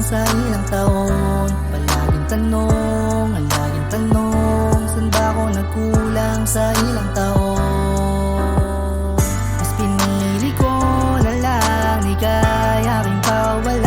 sa ilang taon. Palaging tanong, ang laging tanong, saan ba ako nagkulang sa ilang taon? Mas pinili ko na lang di kaya rin pawalan,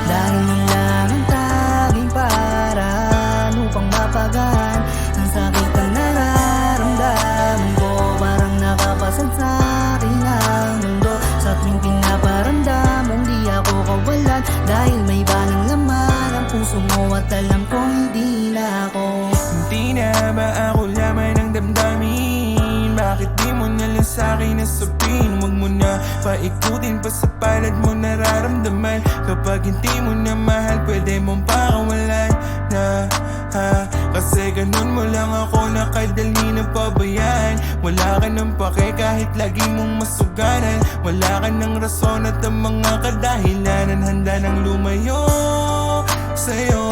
dahil yun lang ang tanging paraan upang mapagaan ang sakit na nararamdaman ko. Parang nakapasad sa akin ang mundo sa tuwing pinaparamdam mong di ako kawalan, dahil may balang laman ang puso mo at alam ko hindi na ako. Hindi na ba ako laman ng damdamin? Bakit di mo nalang sa'kin nasabihin? Huwag mo na paikutin pa sa palad mo nararamdaman. Kapag hindi mo na mahal, pwede mong pakawalan na kasi ganun mo lang ako nakadali na pabayaan. Wala ka ng pake kahit lagi mong masuganan. Wala ka ng rason at ang mga kadahilanan. Handa nang lumayo sa'yo,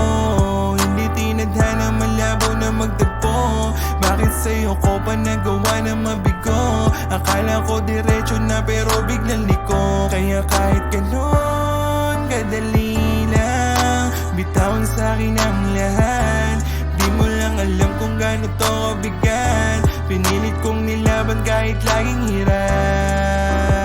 hindi tinadhana, malabo na magtagpo. Bakit sa'yo ko pa nagawa na mabigo? Akala ko diretso na pero biglang liko. Kaya kahit ganun kadali lang, bitawan sa'kin ang lahat. Di mo lang alam kung gaano to kabigat. Pinilit kong nilaban kahit laging hirap.